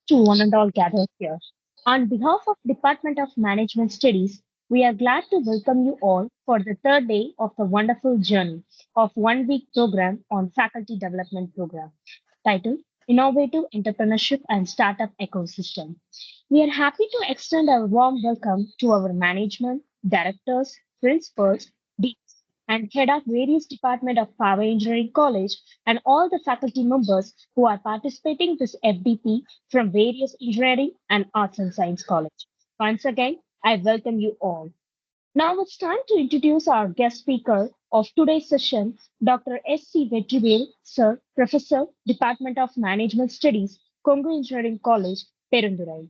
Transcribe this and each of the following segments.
To one and all gathered here. On behalf of Department of Management Studies, we are glad to welcome you all for the third day of the wonderful journey of 1 week program on faculty development program titled Innovative Entrepreneurship and Startup Ecosystem. We are happy to extend a warm welcome to our management, directors, principals, deans, and head of various departments of Paavai Engineering College and all the faculty members who are participating this FDP from various engineering and arts and science college. Once again, I welcome you all. Now it's time to introduce our guest speaker of today's session, Dr. S.C. Vetrivel, Sir, Professor, Department of Management Studies, Kongu Engineering College, Perundurai.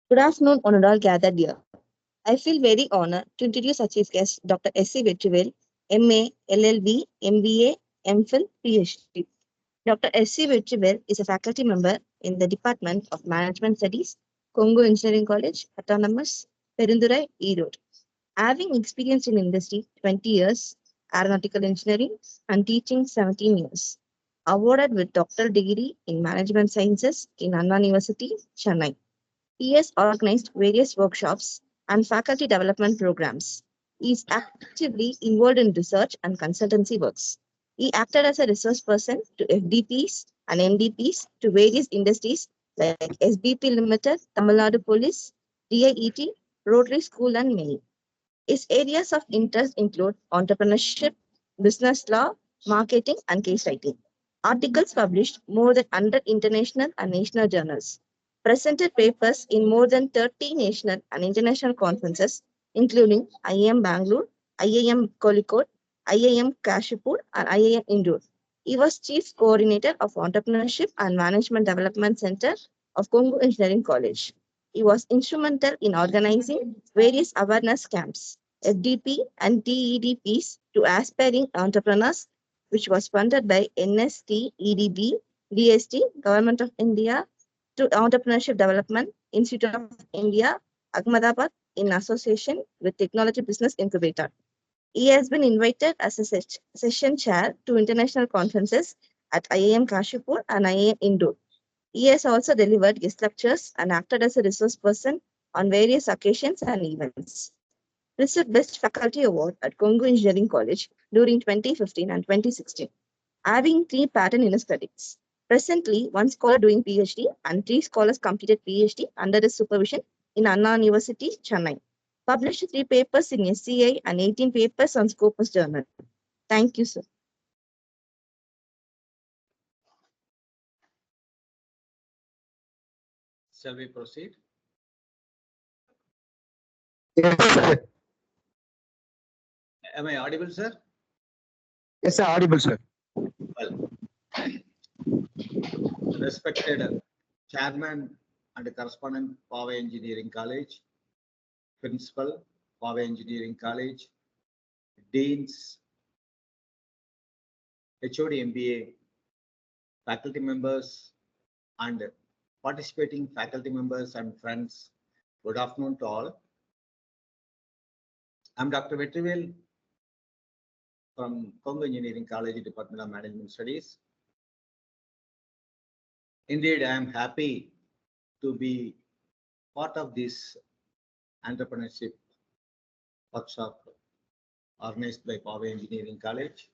Good afternoon, honorable gathered here. I feel very honored to introduce our chief guest, Dr. S.C. Vetrivel, MA, LLB, MBA, MPhil, PhD. Dr. S.C. Vetrivel is a faculty member in the Department of Management Studies, Kongu Engineering College, Autonomous, Perundurai, Erode. Having experience in industry 20 years, aeronautical engineering, and teaching 17 years. Awarded with doctoral degree in Management Sciences in Anna University, Chennai. He has organized various workshops and faculty development programs. He is actively involved in research and consultancy works. He acted as a resource person to FDPs and MDPs to various industries like SBP Limited, Tamil Nadu Police, DIET, Rotary School, and many. His areas of interest include entrepreneurship, business law, marketing, and case writing. Articles published more than 100 international and national journals. Presented papers in more than 30 national and international conferences, including IIM Bangalore, IIM Kozhikode, IIM Kashipur, and IIM Indore. He was Chief Coordinator of Entrepreneurship and Management Development Center of Kongu Engineering College. He was instrumental in organizing various awareness camps, FDP and TEDPs to aspiring entrepreneurs, which was funded by NST, EDB, DST, Government of India, to Entrepreneurship Development Institute of India, Ahmedabad, in association with Technology Business Incubator. He has been invited as a session chair to international conferences at IIM Kashipur and IIM Indore. He has also delivered guest lectures and acted as a resource person on various occasions and events. Received Best Faculty Award at Kongu Engineering College during 2015 and 2016, having 3 patent in his credits. Presently, 1 scholar doing PhD and 3 scholars completed PhD under his supervision in Anna University, Chennai. Published 3 papers in SCI and 18 papers on Scopus Journal. Thank you, sir. Shall we proceed? Yes, sir. Am I audible, sir? Yes, sir. Audible, sir. Well, respected Chairman and Correspondent, Paavai Engineering College, Principal, Paavai Engineering College, Deans, HOD MBA, faculty members, and participating faculty members and friends. Good afternoon to all. I'm Dr. Vetrivel, from Congo Engineering College, Department of Management Studies. Indeed, I am happy to be part of this entrepreneurship workshop organized by Paavai Engineering College.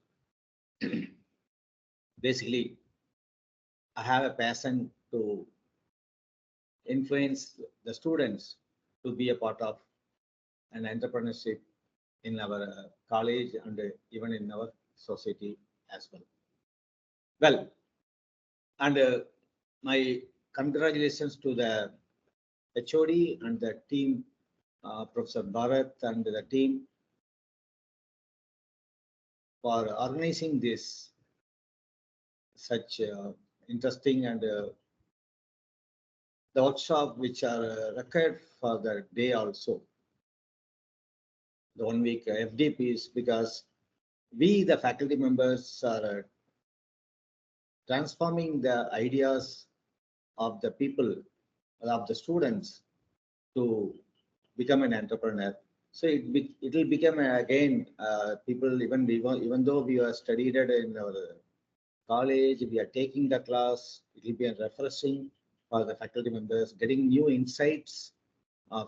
Basically, I have a passion to influence the students to be a part of an entrepreneurship in our college and even in our society as well. Well, and my congratulations to the HOD and the team, Professor Bharat and the team for organizing this such interesting and the workshop which are required for the day also. The 1 week FDPs, because we, the faculty members, are transforming the ideas of the people, of the students to become an entrepreneur. So it will become again people, even though we are studied it in our college, we are taking the class, it will be a refreshing for the faculty members, getting new insights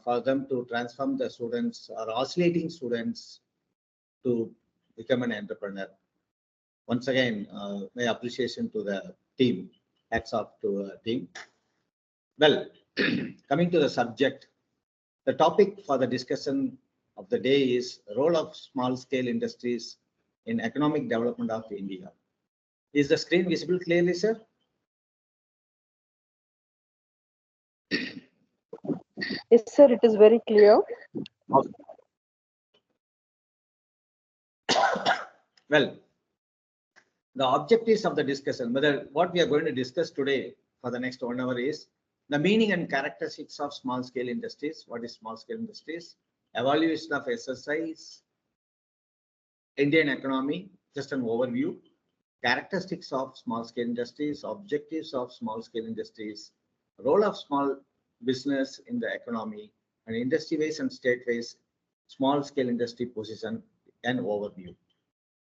for them to transform the students or oscillating students to become an entrepreneur. Once again, my appreciation to the team. Hats off to the team. Well, coming to the subject, the topic for the discussion of the day is role of small scale industries in economic development of India. Is the screen visible clearly, sir? Yes, sir, it is very clear. Okay. Well, the objectives of the discussion, whether what we are going to discuss today for the next 1 hour is the meaning and characteristics of small scale industries. What is small scale industries? Evaluation of SSIs, Indian economy, just an overview, characteristics of small scale industries, objectives of small scale industries, role of small business in the economy, and industry-wise and state-wise small scale industry position and overview.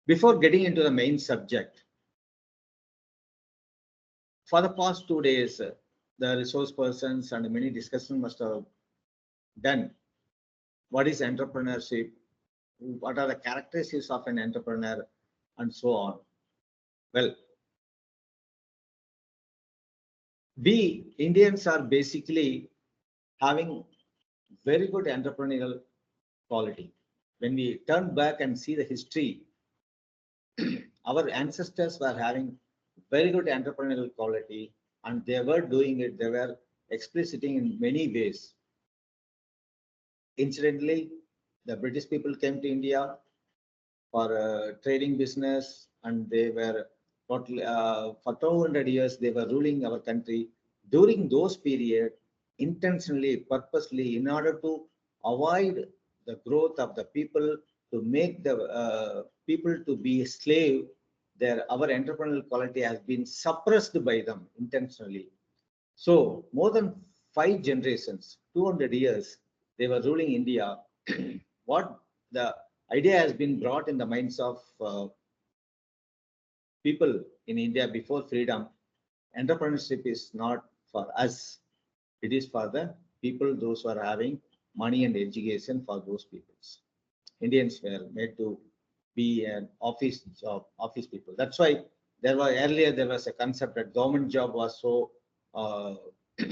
Before getting into the main subject, for the past 2 days, the resource persons and many discussions must have done. What is entrepreneurship? What are the characteristics of an entrepreneur, and so on. Well, we Indians are basically having very good entrepreneurial quality. When we turn back and see the history, our ancestors were having very good entrepreneurial quality and they were doing it, they were expliciting in many ways. Incidentally, the British people came to India for trading business and they were totally, for 200 years, they were ruling our country. During those period, intentionally, purposely, in order to avoid the growth of the people, to make the people to be a slave, our entrepreneurial quality has been suppressed by them intentionally. So more than 5 generations, 200 years, they were ruling India. What the idea has been brought in the minds of people in India before freedom. Entrepreneurship is not for us. It is for the people, those who are having money and education for those peoples. Indians were made to be an office people. That's why there was a concept that government job was so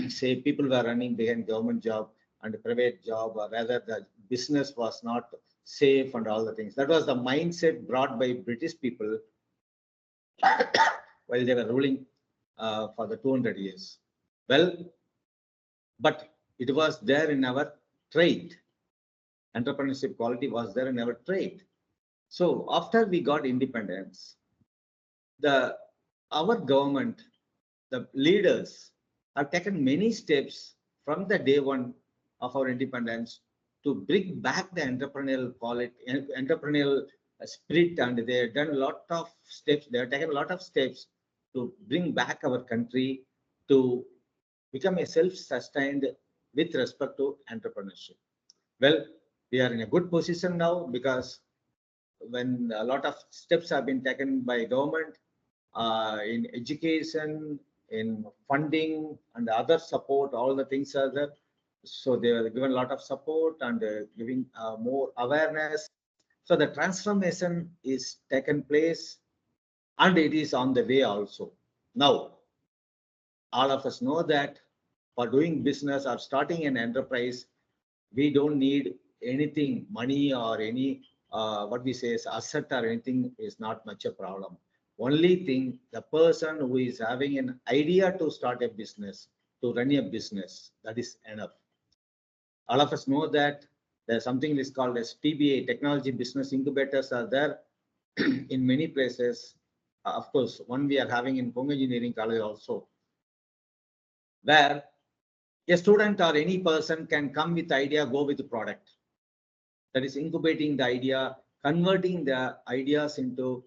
say people were running behind government job and private job, or rather the business was not safe and all the things. That was the mindset brought by British people while they were ruling for the 200 years. Well, but it was there in our trait. Entrepreneurship quality was there in our trait. So after we got independence, our government, the leaders have taken many steps from the day one of our independence to bring back the entrepreneurial quality, entrepreneurial spirit, and they have done a lot of steps. They have taken a lot of steps to bring back our country to become a self-sustained with respect to entrepreneurship. Well, we are in a good position now because when a lot of steps have been taken by government in education, in funding and other support, all the things are there. So they are given a lot of support and giving more awareness. So the transformation is taken place and it is on the way also. Now, all of us know that for doing business or starting an enterprise, we don't need anything, money or any what we say is asset or anything is not much a problem. Only thing, the person who is having an idea to start a business, to run a business, that is enough. All of us know that there's something is called as TBA, technology business incubators are there in many places. Of course, one we are having in Pong Engineering College also, where a student or any person can come with idea, go with the product. That is incubating the idea, converting the ideas into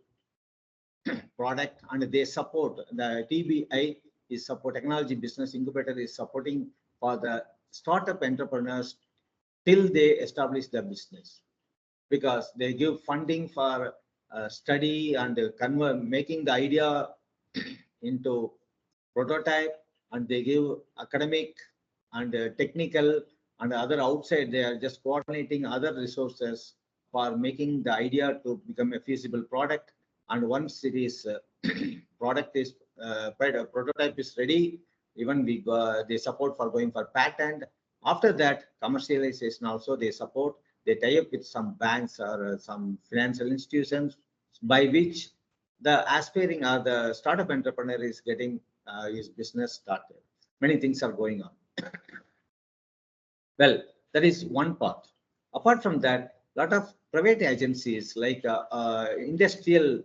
product, and they support the TBI is support technology business incubator is supporting for the startup entrepreneurs till they establish the business, because they give funding for study and convert making the idea into prototype, and they give academic and technical and other outside. They are just coordinating other resources for making the idea to become a feasible product. And once it is product is prototype is ready, even we they support for going for patent. After that, commercialization also they support. They tie up with some banks or some financial institutions by which the aspiring or the startup entrepreneur is getting his business started. Many things are going on. Well, that is one part. Apart from that, a lot of private agencies like industrial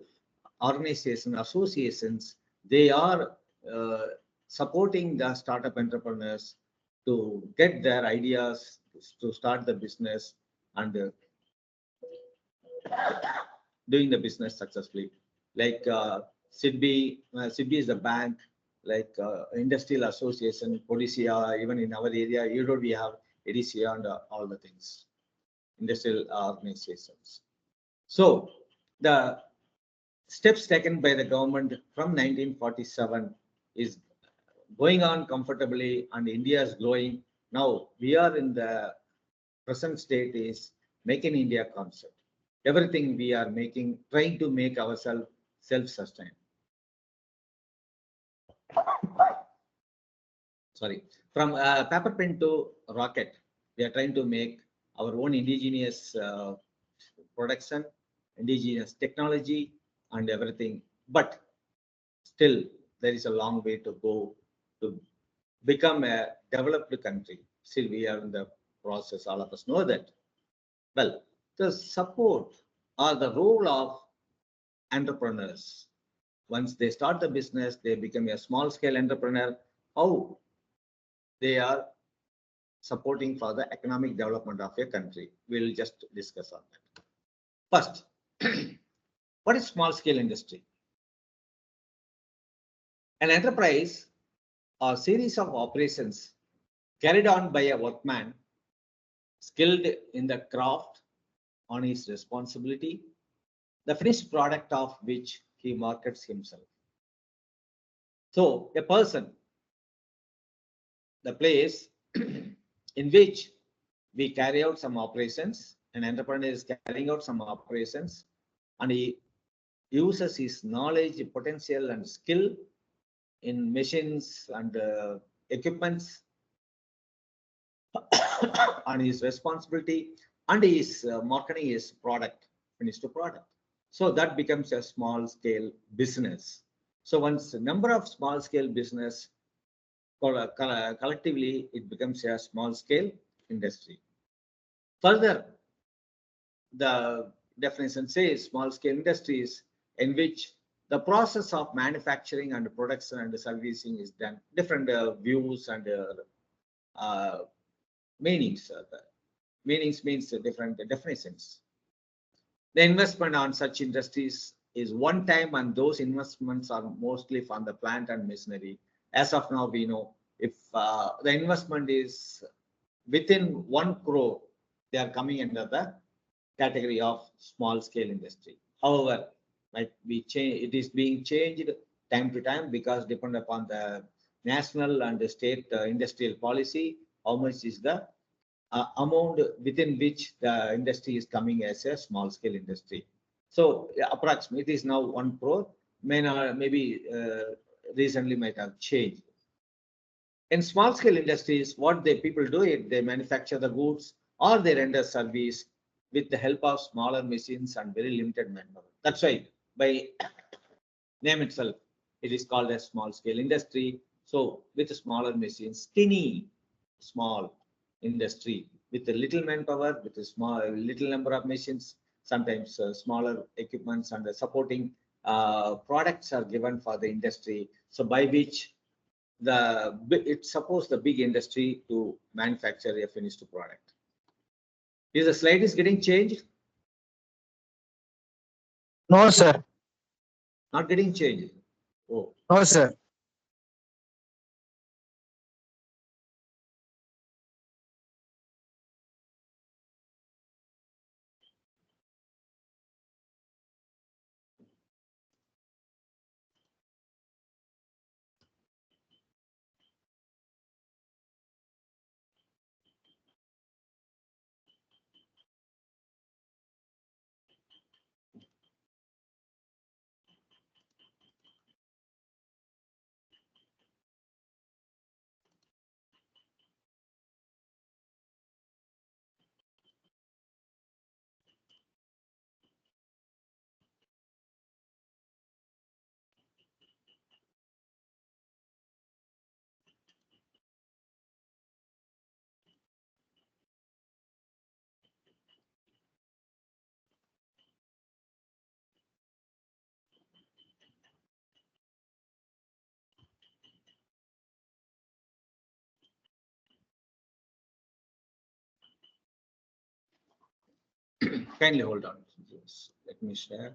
organization associations, they are uh, supporting the startup entrepreneurs to get their ideas to start the business and doing the business successfully. Like SIDBI is the bank, like Industrial Association, Policia, even in our area, Europe, we have EDCA and all the things, industrial organizations. So the steps taken by the government from 1947 is going on comfortably and India is growing. Now we are in the present state is make in India concept. Everything we are making, trying to make ourselves self-sustained. Sorry, from paper pen to rocket, we are trying to make our own indigenous production, indigenous technology, and everything. But still, there is a long way to go to become a developed country. Still, we are in the process. All of us know that. Well, the support or the role of entrepreneurs. Once they start the business, they become a small scale entrepreneur. How they are supporting for the economic development of a country. We'll just discuss on that. First, what is small scale industry? An enterprise or series of operations carried on by a workman skilled in the craft on his responsibility, the finished product of which he markets himself. So a person, the place in which we carry out some operations, an entrepreneur is carrying out some operations, and he uses his knowledge, potential, and skill in machines and equipments on his responsibility, and he is marketing his product, finished product. So that becomes a small scale business. So once the number of small scale business collectively, it becomes a small scale industry. Further, the definition says small scale industries in which the process of manufacturing and production and servicing is done. Different views and meanings. Meanings means different definitions. The investment on such industries is one time, and those investments are mostly from the plant and machinery. As of now, we know if the investment is within 1 crore, they are coming under the category of small scale industry. However, might be change, it is being changed time to time because depend upon the national and the state industrial policy, how much is the amount within which the industry is coming as a small scale industry. So yeah, approximately it is now 1 crore, may not, maybe recently might have changed. In small scale industries, what the people do it, they manufacture the goods or they render service with the help of smaller machines and very limited manpower. That's why by name itself, it is called a small scale industry. So with smaller machines, tiny, small industry with a little manpower, with a small, little number of machines, sometimes smaller equipments and the supporting products are given for the industry. So by which it supports the big industry to manufacture a finished product. Is the slide is getting changed? No, sir. Not getting changed. Oh, No, sir. kindly hold on. Yes, let me share.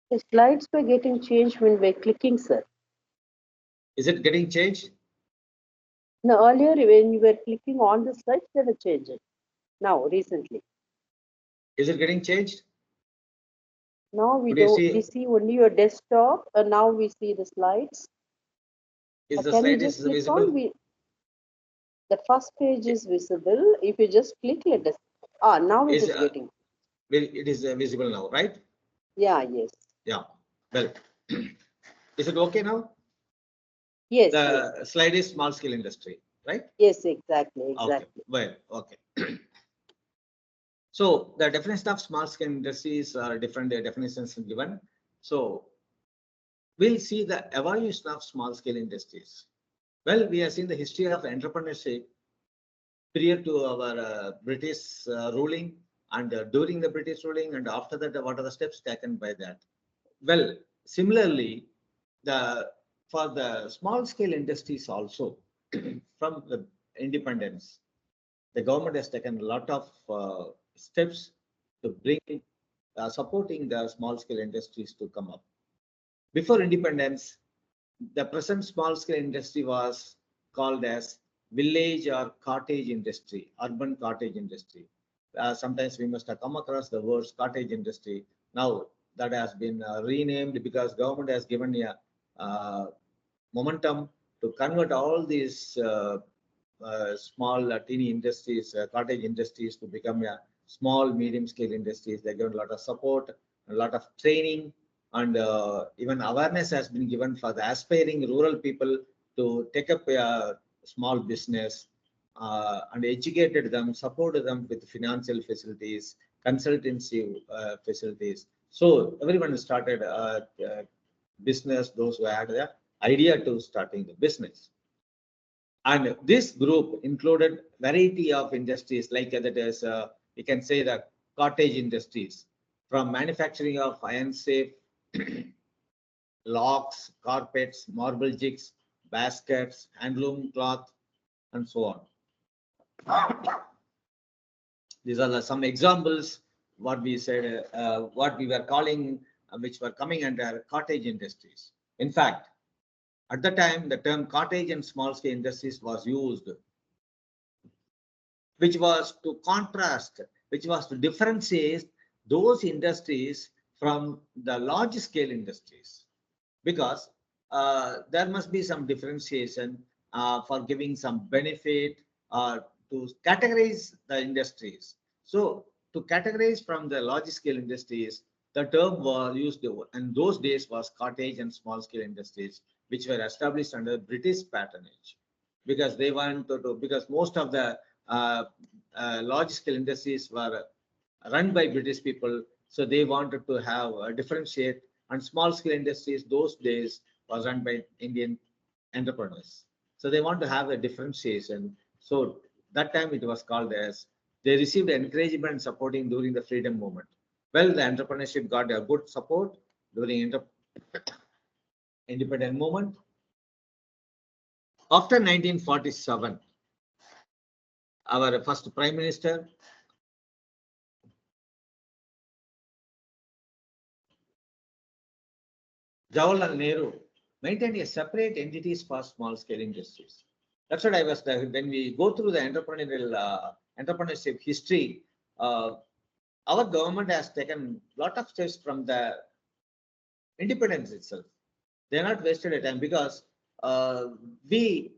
The slides were getting changed when we're clicking, sir. Is it getting changed? Now, earlier, when you were clicking on the slides, they were changing. Now, recently. Is it getting changed? Now we Could you don't, see? we see only your desktop, and now we see the slides. Is the Can you slide is just click visible? on, the first page is visible. If you just click, let us, now it Is is getting, it is visible now, right? yeah, yes. Yeah. Well, is it okay now? Yes, yes, The slide is small scale industry, right? yes, exactly, Okay, exactly. well, okay. So the definition of small scale industries are different definitions given. So we'll see the evolution of small scale industries. Well, we have seen the history of entrepreneurship prior to our British ruling, and during the British ruling, and after that, what are the steps taken by that? Well, similarly, the for the small scale industries also, from the independence, the government has taken a lot of steps to bring supporting the small scale industries to come up. Before independence, the present small scale industry was called as village or cottage industry, urban cottage industry. Sometimes we must have come across the words cottage industry. Now that has been renamed because government has given a momentum to convert all these small teeny industries, cottage industries to become a small, medium scale industries. They given a lot of support, a lot of training, and even awareness has been given for the aspiring rural people to take up a small business, and educated them, supported them with financial facilities, consultancy facilities. So everyone started business, those who had the idea to starting the business. And this group included variety of industries like that is, we can say the cottage industries, from manufacturing of iron safe, locks, carpets, marble jigs, baskets, handloom cloth, and so on. These are some examples what we said, what we were calling, which were coming under cottage industries. In fact, at the time, the term cottage and small scale industries was used, which was to contrast, which was to differentiate those industries from the large scale industries, because there must be some differentiation for giving some benefit to categorize the industries. So to categorize from the large scale industries, the term was used in those days was cottage and small scale industries, which were established under British patronage, because they want to because most of the uh, large scale industries were run by British people, so they wanted to have a differentiate, and small scale industries those days was run by Indian entrepreneurs. So they want to have a differentiation. So that time it was called as, they received encouragement and supporting during the freedom movement. Well, the entrepreneurship got a good support during independent movement. After 1947, our first prime minister, Jawaharlal Nehru, maintained a separate entities for small scale industries. That's what I was when we go through the entrepreneurship history. Our government has taken a lot of steps from the independence itself. They're not wasted a time because uh, we,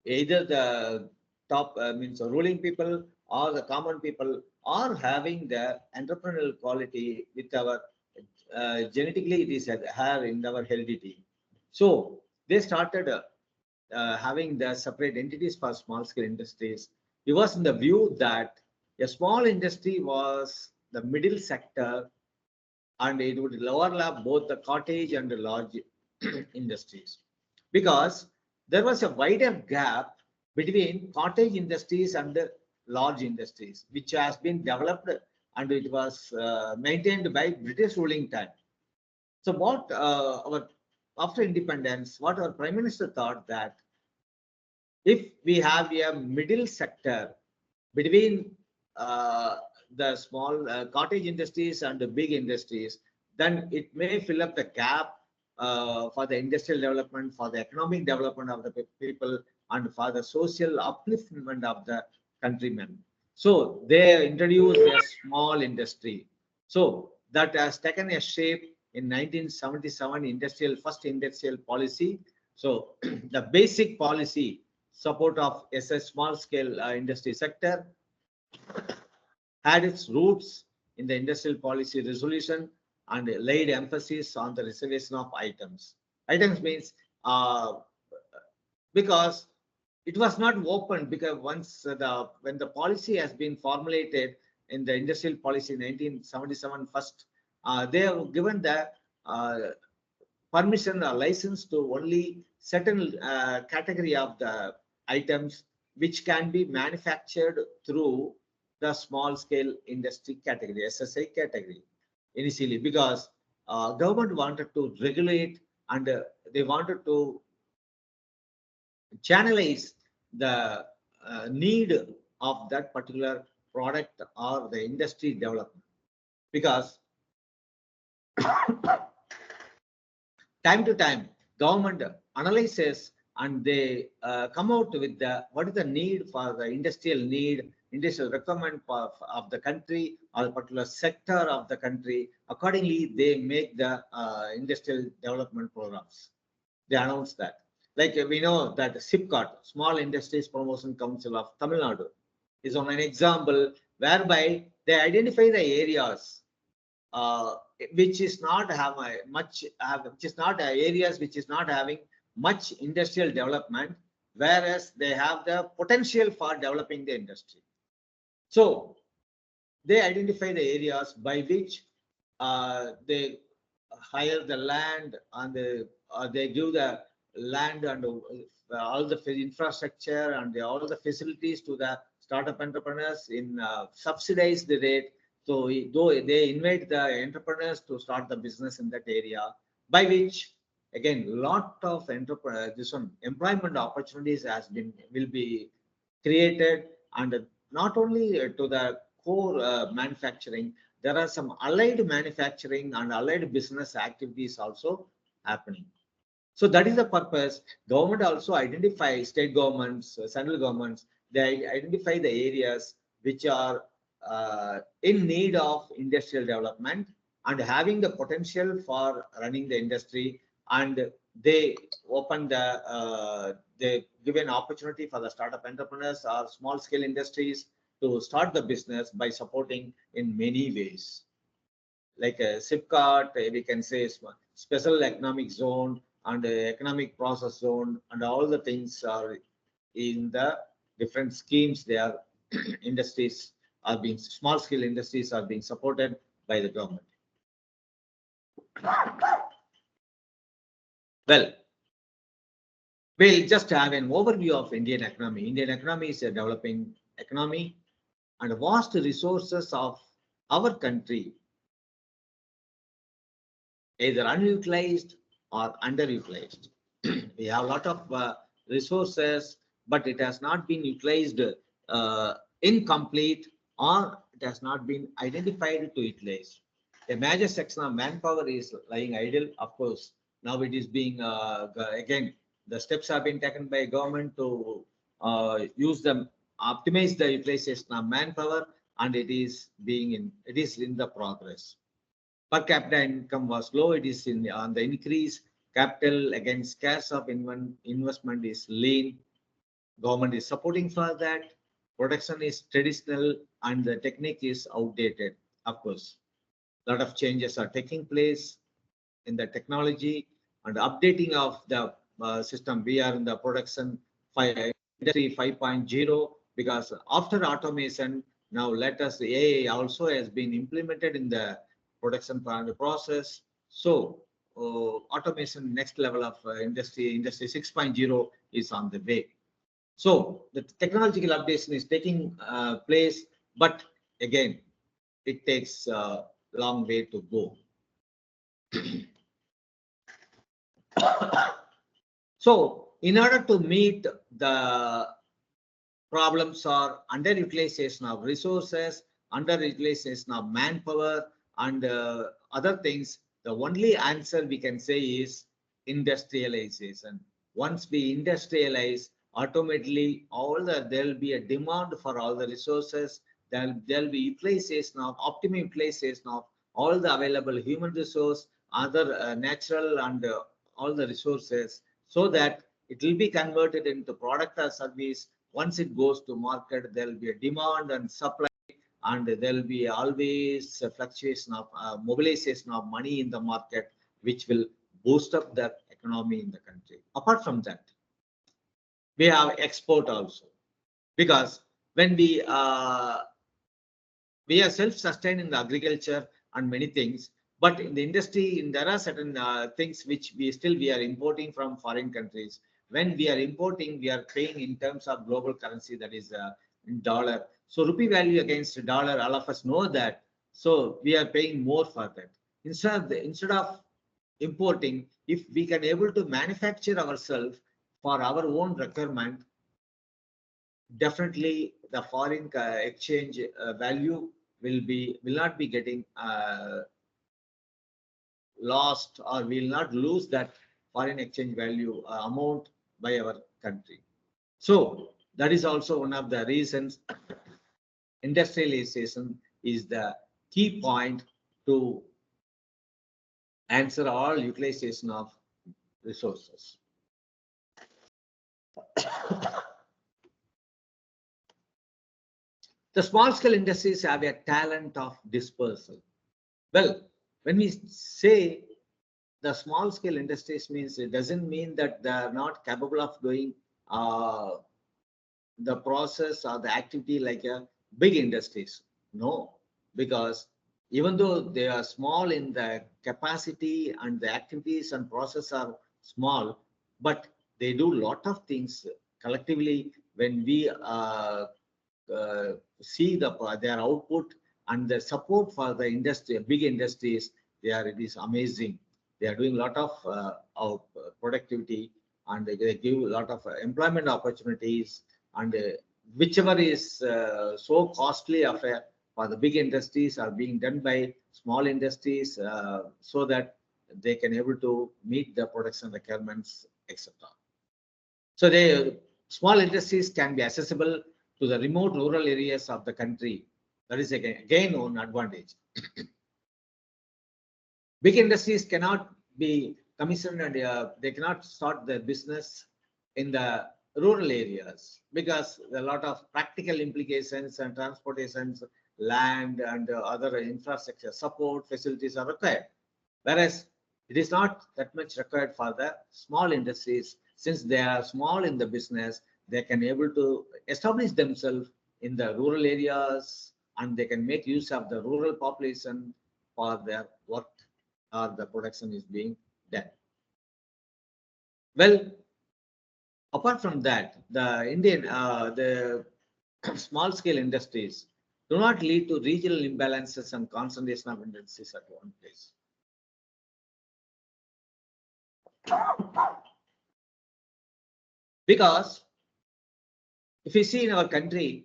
either the top means the ruling people or the common people, are having the entrepreneurial quality with our genetically it is here in our heredity. So they started having the separate entities for small scale industries. It was in the view that a small industry was the middle sector, and it would overlap both the cottage and the large industries, because there was a wider gap between cottage industries and the large industries, which has been developed, and it was maintained by British ruling time. So what our after independence, what our prime minister thought that if we have a middle sector between uh, the small cottage industries and the big industries, then it may fill up the gap for the industrial development, for the economic development of the people, and for the social upliftment of the countrymen. So they introduced a small industry. So that has taken a shape in 1977 industrial first industrial policy. So the basic policy support of a small scale industry sector had its roots in the industrial policy resolution and laid emphasis on the reservation of items. Items means because it was not open, because once when the policy has been formulated in the industrial policy 1977 first, they have given the uh, permission or license to only certain category of the items which can be manufactured through the small scale industry category, SSI category, initially, because government wanted to regulate, and they wanted to channelize the need of that particular product or the industry development, because time to time government analyzes and they come out with the what is the need for the industrial need, industrial requirement of the country or a particular sector of the country. Accordingly, they make the industrial development programs. They announce that. Like we know that SIPCOT, Small Industries Promotion Council of Tamil Nadu, is on an example whereby they identify the areas uh, which is not have a much which is not areas which is not having much industrial development, whereas they have the potential for developing the industry. So they identify the areas by which they hire the land, and they give the land and all the infrastructure and all the facilities to the startup entrepreneurs in subsidized rate. So though they invite the entrepreneurs to start the business in that area, by which again lot of this one employment opportunities has been will be created, and not only to the core manufacturing, there are some allied manufacturing and allied business activities also happening. So that is the purpose. Government also identify, state governments, central governments, they identify the areas which are in need of industrial development and having the potential for running the industry, and they open they give an opportunity for the startup entrepreneurs or small scale industries to start the business by supporting in many ways. Like a SIPCOT, we can say special economic zone and economic process zone, and all the things are in the different schemes. They are industries are being small scale industries are being supported by the government. Well, we'll just have an overview of Indian economy. Indian economy is a developing economy, and vast resources of our country either unutilized or underutilized. We have a lot of resources, but it has not been utilized incomplete, or it has not been identified to utilize. A major section of manpower is lying idle. Of course, now it is being again, the steps have been taken by government to use them, optimize the utilization of manpower, and it is in the progress. Per capita income was low. It is on the increase. Capital against cash of investment is lean. Government is supporting for that. Production is traditional and the technique is outdated. Of course, a lot of changes are taking place in the technology and updating of the system. We are in the production industry 5.0, because after automation, now let us AI also has been implemented in the production process. So automation next level of industry 6.0 is on the way. So the technological updation is taking place, but again, it takes a long way to go. So in order to meet the problems are underutilization of resources, underutilization of manpower, and other things, the only answer we can say is industrialization. Once we industrialize, automatically there will be a demand for all the resources. There'll be utilization of optimum utilization of all the available human resource, other natural and all the resources, so that it will be converted into product or service. Once it goes to market, there will be a demand and supply, and there will be always a fluctuation of mobilization of money in the market, which will boost up the economy in the country. Apart from that, We have export also, because when we are self-sustained in the agriculture and many things, but in the industry, there are certain things which we are importing from foreign countries. When we are importing, we are paying in terms of global currency, that is in dollar. So rupee value against dollar, all of us know that. So we are paying more for that. Instead of importing, if we can able to manufacture ourselves for our own requirement, definitely the foreign exchange value will not be getting lost, or will not lose that foreign exchange value amount by our country. So that is also one of the reasons industrialization is the key point to answer all utilization of resources. The small scale industries have a talent of dispersal. Well, when we say the small scale industries, means it doesn't mean that they are not capable of doing the process or the activity like a big industries. No, because even though they are small in the capacity and the activities and process are small, but they do lot of things collectively. When we see their output and the support for the industry, big industries, it is amazing. They are doing a lot of productivity, and they give a lot of employment opportunities, and whichever is so costly affair for the big industries are being done by small industries, so that they can able to meet the production requirements, etc. So small industries can be accessible to the remote rural areas of the country. That is again one advantage. Big industries cannot be commissioned, and they cannot start their business in the rural areas, because a lot of practical implications and transportations, land and other infrastructure support facilities are required. Whereas it is not that much required for the small industries. Since they are small in the business, they can able to establish themselves in the rural areas, and they can make use of the rural population for their work, or the production is being done. Well, apart from that, the small scale industries do not lead to regional imbalances and concentration of industries at one place. Because if you see in our country,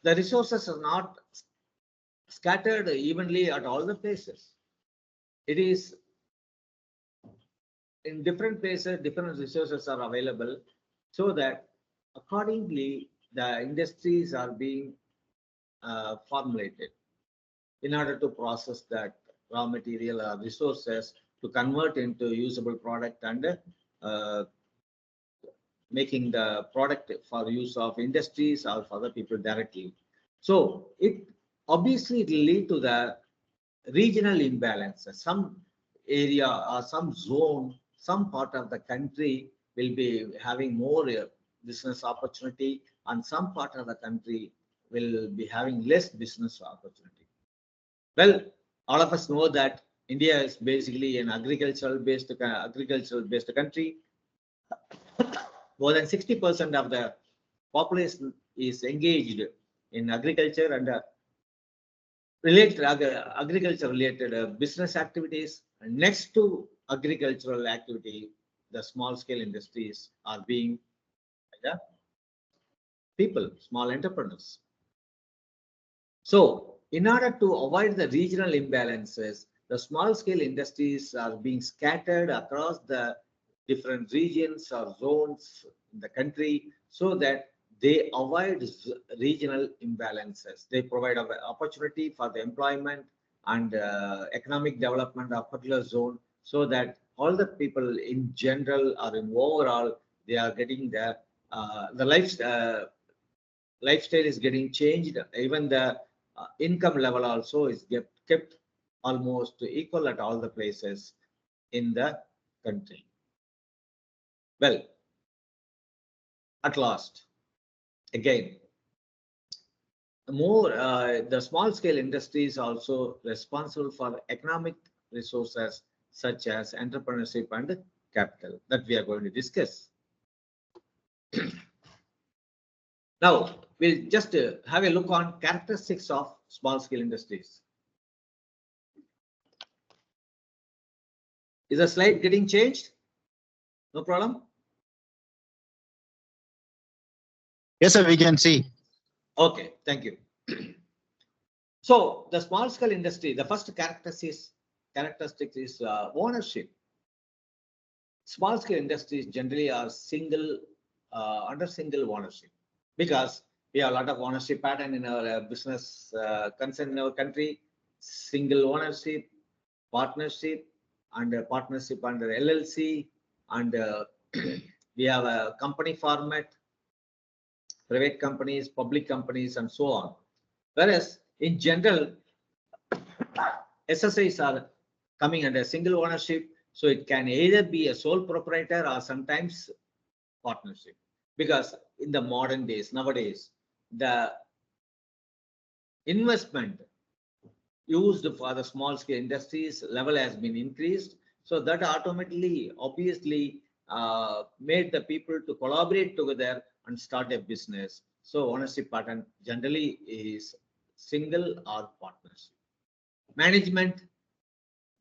the resources are not scattered evenly at all the places. It is in different places, different resources are available, so that accordingly the industries are being formulated in order to process that raw material or resources to convert into usable product, and making the product for use of industries or for the people directly. So it obviously will lead to the regional imbalances. Some area or some zone, some part of the country will be having more business opportunity, and some part of the country will be having less business opportunity. Well, all of us know that India is basically an agricultural based country. More than 60% of the population is engaged in agriculture and related agriculture related business activities. And next to agricultural activity, the small scale industries are being the people, small entrepreneurs. So in order to avoid the regional imbalances, the small scale industries are being scattered across the different regions or zones in the country, so that they avoid regional imbalances. They provide an opportunity for the employment and economic development of particular zone, so that all the people in general or in overall, they are getting the lifestyle is getting changed. Even the income level also is kept almost equal at all the places in the country. Well, at last. Again, the small scale industry is also responsible for economic resources such as entrepreneurship and capital that we are going to discuss. Now, we'll just have a look on characteristics of small scale industries. Is the slide getting changed? No problem. Yes, sir, we can see. Okay, thank you. So the small scale industry, the first characteristic is ownership. Small scale industries generally are under single ownership, because we have a lot of ownership pattern in our business concern in our country. Single ownership, partnership, and partnership under LLC, and we have a company format, private companies, public companies, and so on. Whereas in general, SSIs are coming under single ownership, so it can either be a sole proprietor or sometimes partnership. Because in the modern days, nowadays, the investment used for the small scale industries level has been increased, so that automatically, obviously, made the people to collaborate together and start a business. So ownership pattern generally is single or partnership. Management,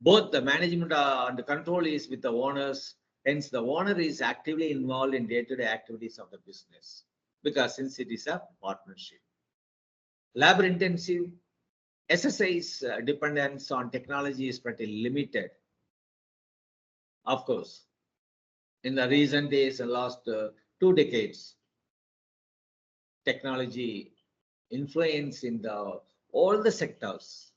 both the management and the control is with the owners. Hence, the owner is actively involved in day-to-day activities of the business, because since it is a partnership. Labor intensive, SSI's dependence on technology is pretty limited. Of course, in the recent days, the last 2 decades, technology influence in all the sectors.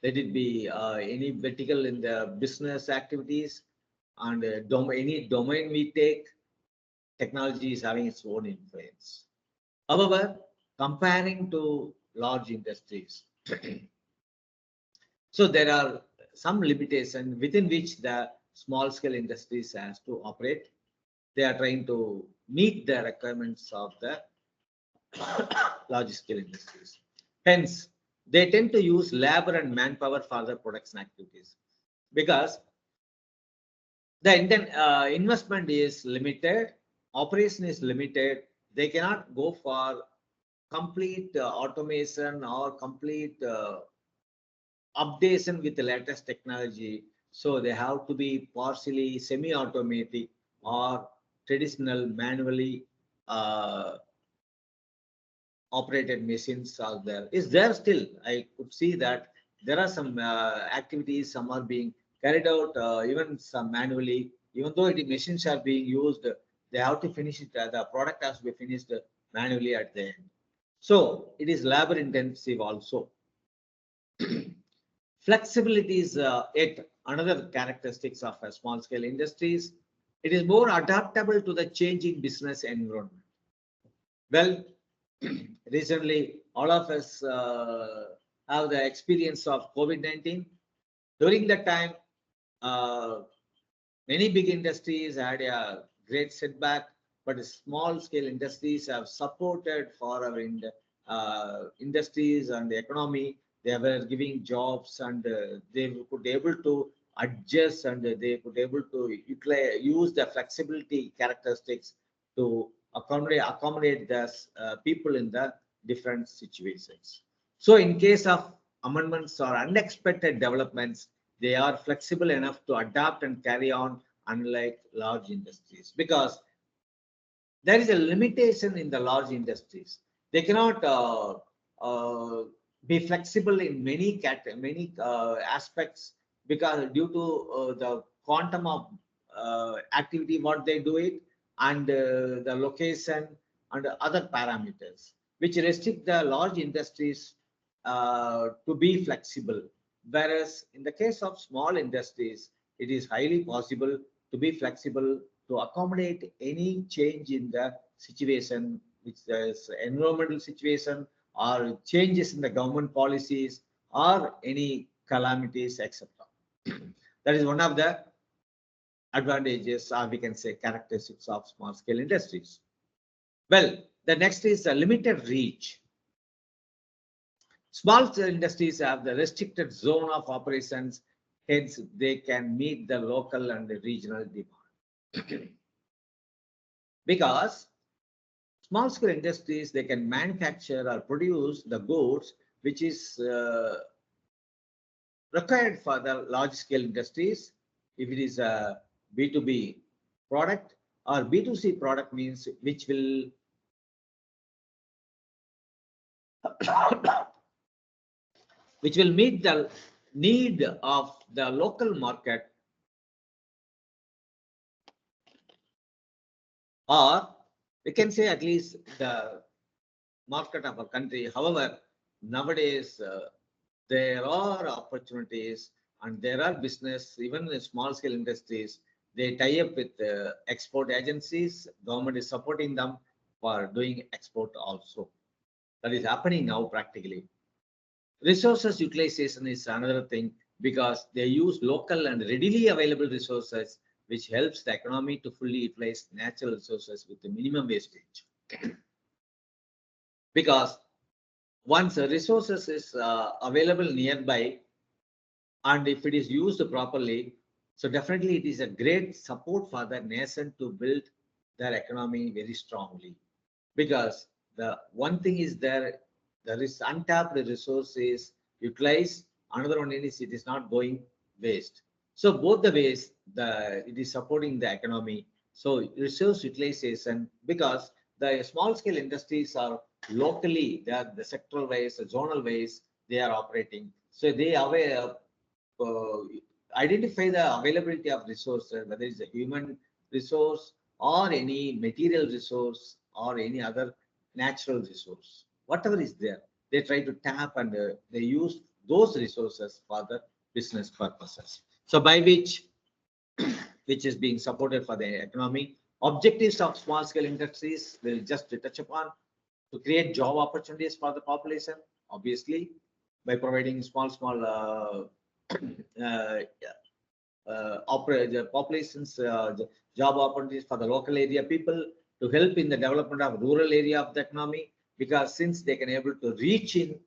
Let it be any vertical in the business activities, and any domain we take, technology is having its own influence. However, comparing to large industries, so there are some limitations within which the small scale industries has to operate. They are trying to meet the requirements of the large scale industries. Hence, they tend to use labor and manpower for the production activities, because the investment is limited, operation is limited. They cannot go for complete automation or complete updation with the latest technology. So they have to be partially semi-automatic or traditional manually operated machines are there. Is there still? I could see that there are some activities, some are being carried out even some manually. Even though machines are being used, they have to finish it. The product has to be finished manually at the end. So it is labor intensive also. Flexibility is yet another characteristics of a small scale industries. It is more adaptable to the changing business environment. Well, recently, all of us have the experience of COVID-19. During that time, uh, many big industries had a great setback, but small scale industries have supported for our industries and the economy. They were giving jobs, and they could able to adjust, and they could able to use the flexibility characteristics to accommodate the people in the different situations. So in case of amendments or unexpected developments, they are flexible enough to adapt and carry on, unlike large industries, because there is a limitation in the large industries. They cannot be flexible in many aspects, because due to the quantum of activity what they do it, and the location and other parameters which restrict the large industries to be flexible. Whereas in the case of small industries, it is highly possible to be flexible to accommodate any change in the situation, which is environmental situation or changes in the government policies or any calamities, etc. That is one of the advantages, or we can say characteristics of small scale industries. Well, the next is a limited reach. Small industries have the restricted zone of operations, hence they can meet the local and the regional demand. Because small scale industries, they can manufacture or produce the goods which is required for the large scale industries. If it is a B2B product or B2C product, means which will meet the need of the local market, or we can say at least the market of a country. However, nowadays there are opportunities and there are business, even the small scale industries, they tie up with export agencies. Government is supporting them for doing export also. That is happening now practically. Resources utilization is another thing, because they use local and readily available resources, which helps the economy to fully utilize natural resources with the minimum wastage. Because once the resources is available nearby, and if it is used properly, so definitely it is a great support for the nation to build their economy very strongly. Because the one thing is there is untapped resources utilized, another one is it is not going waste. So both the ways it is supporting the economy. So resource utilization, because the small scale industries are locally, they are the sectoral ways, the zonal ways they are operating. So they are uh, identify the availability of resources, whether it's a human resource or any material resource or any other natural resource, whatever is there, they try to tap, and they use those resources for the business purposes. So by which is being supported for the economy. Objectives of small scale industries will just touch upon to create job opportunities for the population, obviously, by providing small uh, the population's job opportunities for the local area people, to help in the development of rural area of the economy, because since they can able to reach in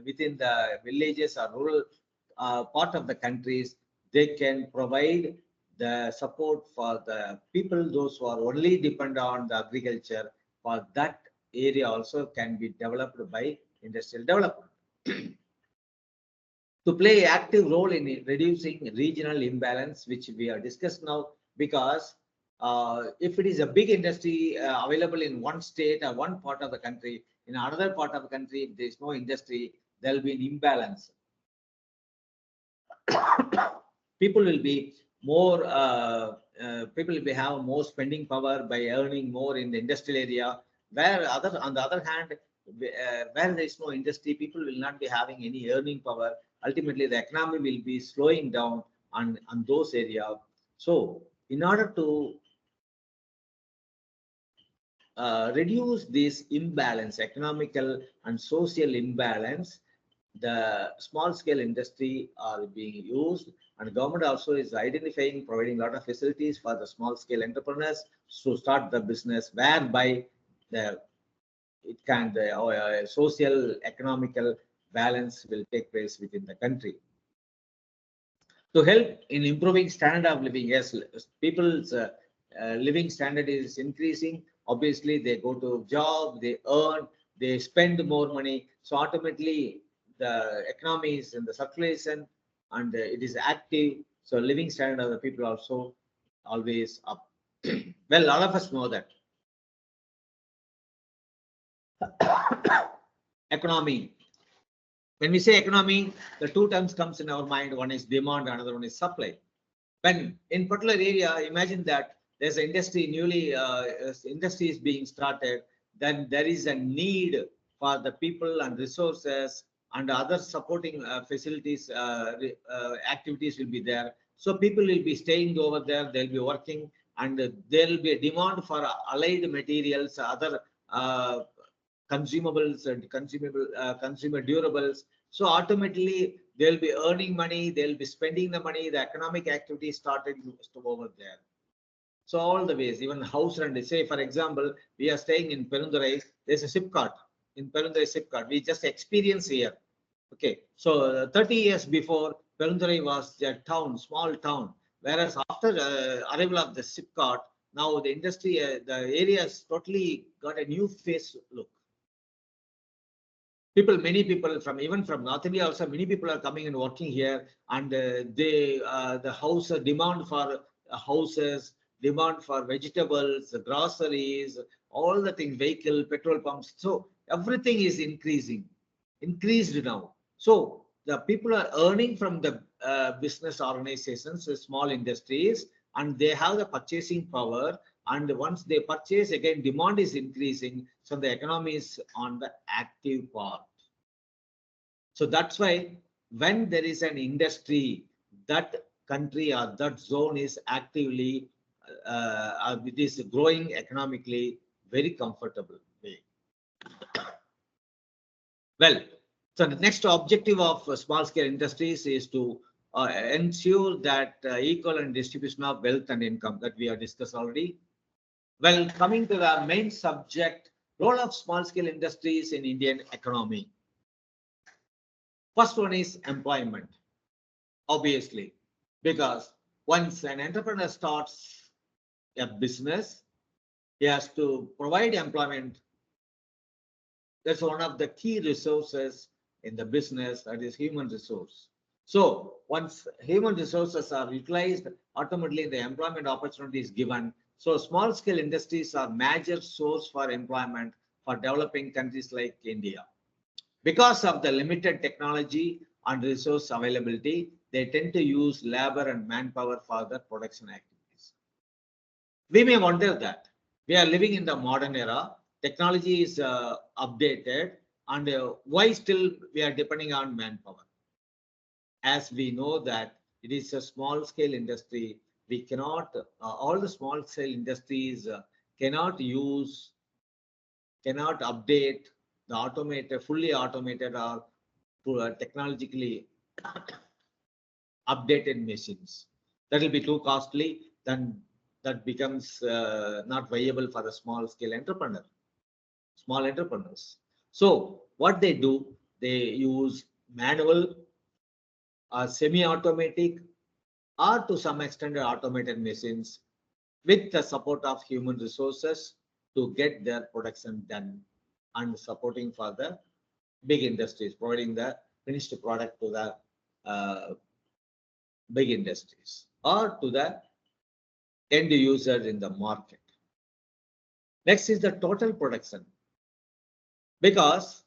within the villages or rural part of the countries, they can provide the support for the people, those who are only depend on the agriculture. For that area also can be developed by industrial development to play active role in reducing regional imbalance, which we are discussed now. Because if it is a big industry available in one state or one part of the country, in another part of the country, if there is no industry, there will be an imbalance. People will be more people will be have more spending power by earning more in the industrial area, where on the other hand, where there is no industry, people will not be having any earning power. Ultimately the economy will be slowing down on those areas. So in order to reduce this imbalance, economical and social imbalance, the small scale industry are being used, and government also is identifying, providing a lot of facilities for the small scale entrepreneurs to start the business, whereby the it can the social economical balance will take place within the country. To help in improving standard of living, yes, people's living standard is increasing. Obviously they go to job, they earn, they spend more money, so ultimately the economy is in the circulation, and it is active, so living standard of the people also always up. Well, all of us know that economy, when we say economy, the two terms comes in our mind. One is demand, another one is supply. When in particular area, imagine that there's an industry newly industry is being started, then there is a need for the people and resources and other supporting facilities, activities will be there. So people will be staying over there, they'll be working, and there will be a demand for allied materials, other consumables and consumer durables. So ultimately they'll be earning money, they'll be spending the money, the economic activity started over there. So all the ways, even house rent, say for example, we are staying in Perundurai, there's a Sipcart. In Perundurai Sipcart, we just experience here. Okay, so 30 years before, Perundurai was a town, small town, whereas after arrival of the Sipcart, now the industry, the area has totally got a new face look. People, many people from even from North India also, many people are coming and working here, and the house demand for houses, demand for vegetables, groceries, all the things, vehicle, petrol pumps. So everything is increased now. So the people are earning from the business organizations, the small industries, and they have the purchasing power. And once they purchase, again, demand is increasing. So the economy is on the active part. So that's why when there is an industry, that country or that zone is actively, it is growing economically very comfortable way. Well, so the next objective of small scale industries is to ensure that equal and distribution of wealth and income that we have discussed already. Well, coming to the main subject, role of small scale industries in Indian economy. First one is employment, obviously, because once an entrepreneur starts a business, he has to provide employment. That's one of the key resources in the business, that is human resource. So once human resources are utilized, automatically the employment opportunity is given. So small scale industries are major source for employment for developing countries like India. Because of the limited technology and resource availability, they tend to use labor and manpower for the production activities. We may wonder that we are living in the modern era, technology is updated, and why still we are depending on manpower? As we know that it is a small scale industry, we cannot, all the small scale industries cannot use, cannot update the automated, fully automated or technologically updated machines. That will be too costly, then that becomes not viable for a small scale entrepreneur, small entrepreneurs. So what they do, they use manual or semi-automatic or to some extent automated machines with the support of human resources to get their production done and supporting for the big industries, providing the finished product to the big industries or to the end user in the market. Next is the total production, because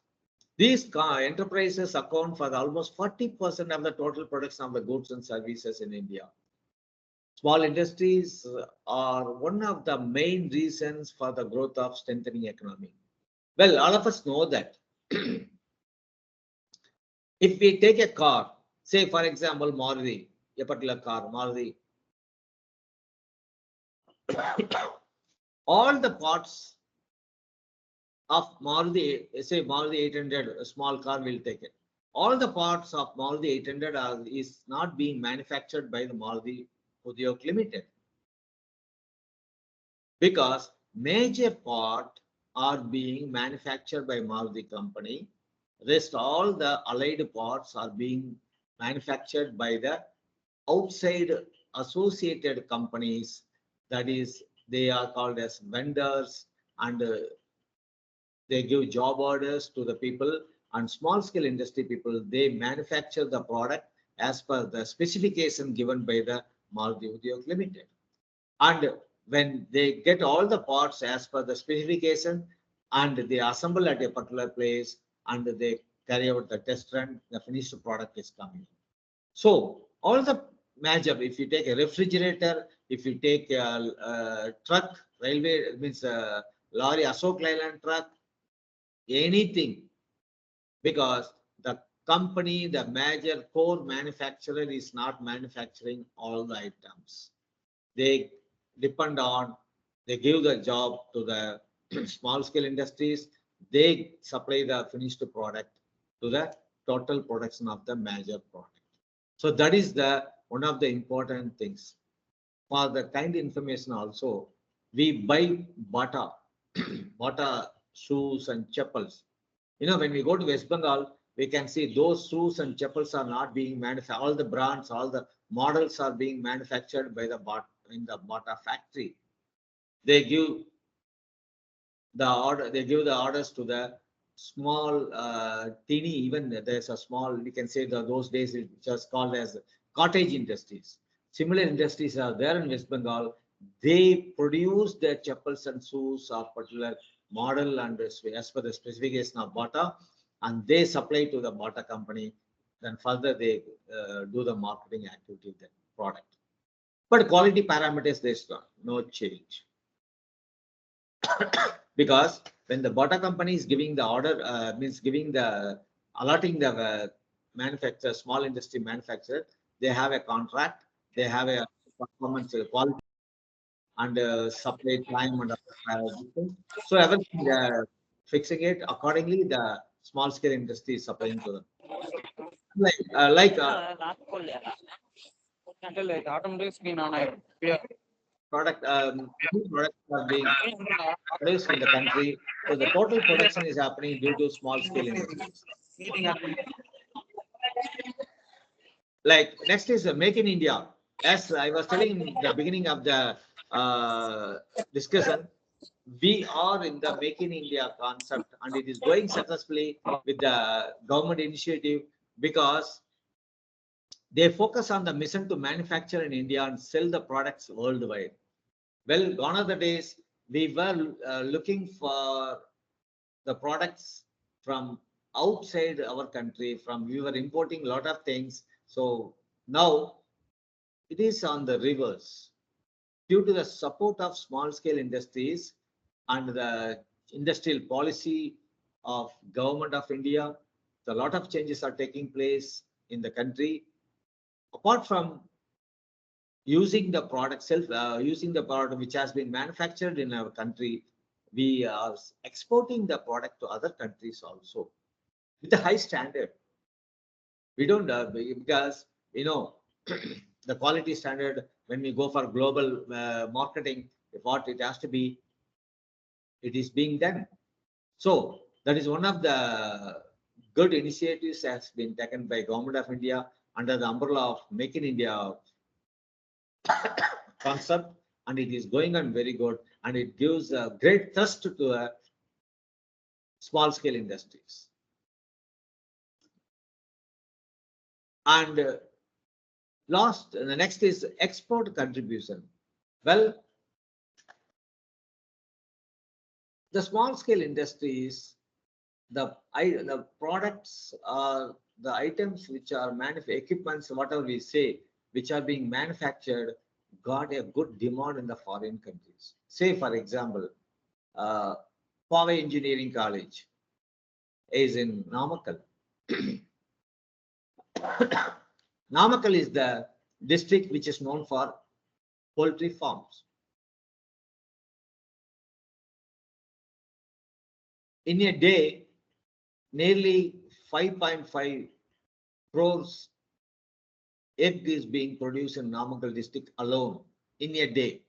these enterprises account for almost 40% of the total production of the goods and services in India. Small industries are one of the main reasons for the growth of strengthening economy. Well, all of us know that if we take a car, say for example, Maruti, a particular car, Maruti, all the parts of Maruti, say Maruti 800, a small car will take it. All the parts of Maruti 800 is not being manufactured by the Maruti Udyog Limited, because major part are being manufactured by Maruti company. Rest all the allied parts are being manufactured by the outside associated companies. That is, they are called as vendors, and they give job orders to the people, and small scale industry people, they manufacture the product as per the specification given by the Maruti Udyog Limited. And when they get all the parts as per the specification and they assemble at a particular place and they carry out the test run, the finished product is coming. So all the major, if you take a refrigerator, if you take a truck, railway, means a lorry, Ashok Leyland truck, anything, because the company, the major core manufacturer is not manufacturing all the items. They depend on, they give the job to the small scale industries, they supply the finished product to the total production of the major product. So that is the one of the important things. For the kind information also, we buy Bata, Bata shoes and chappals. When we go to West Bengal, we can see those shoes and chappals are not being manufactured. All the brands, all the models are being manufactured by the in the Bata factory. They give they give the orders to the small, teeny, even there's a small, we can say that those days it was called as cottage industries. Similar industries are there in West Bengal. They produce their chappals and shoes of particular model and as per the specification of Bata, and they supply to the Bata company. Then further they do the marketing activity of the product. But quality parameters, there's no change. Because when the Bata company is giving the order, means giving the allotting the manufacturer, small industry manufacturer, they have a contract, they have a performance quality and supply time and so everything fixing it accordingly. The small scale industry is supplying to them. like automatic screen on Product new products are being produced in the country. So the total production is happening due to small scale industries. Like next is Make in India. As I was telling in the beginning of the discussion, we are in the Make in India concept, and it is going successfully with the government initiative because they focus on the mission to manufacture in India and sell the products worldwide. Well, gone are the days we were looking for the products from outside our country, we were importing a lot of things. So now it is on the reverse. Due to the support of small scale industries and the industrial policy of government of India, a lot of changes are taking place in the country. Apart from using the product using the product which has been manufactured in our country, we are exporting the product to other countries also with a high standard. We don't because the quality standard when we go for global marketing, what it has to be, it is being done. So that is one of the good initiatives has been taken by Government of India under the umbrella of Make in India concept, and it is going on very good, and it gives a great thrust to small scale industries. And the next is export contribution. Well, the small scale industries, the products are the items which are equipments, whatever we say, which are being manufactured, got a good demand in the foreign countries. Say, for example, Paavai Engineering College is in Namakkal. Namakkal is the district which is known for poultry farms. In a day, nearly 5.5 crores egg is being produced in Namakkal district alone in a day.